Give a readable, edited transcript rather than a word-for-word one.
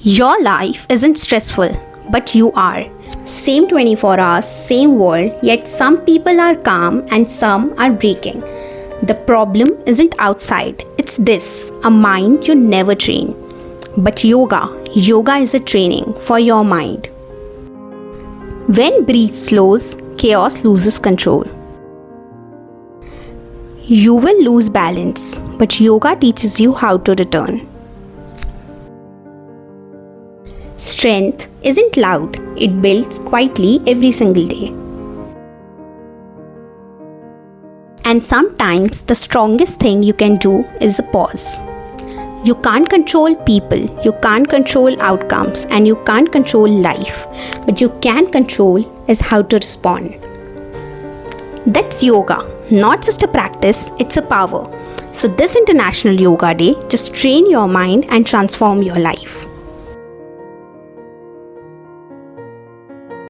Your life isn't stressful, but you are. Same 24 hours, same world, yet some people are calm and some are breaking. The problem isn't outside, it's this, a mind you never train. But yoga is a training for your mind. When breath slows, chaos loses control. You will lose balance, but yoga teaches you how to return. Strength isn't loud, it builds quietly every single day. And sometimes the strongest thing you can do is a pause. You can't control people, you can't control outcomes, and you can't control life. But you can control is how to respond. That's yoga, not just a practice, it's a power. So this International Yoga Day, just train your mind and transform your life.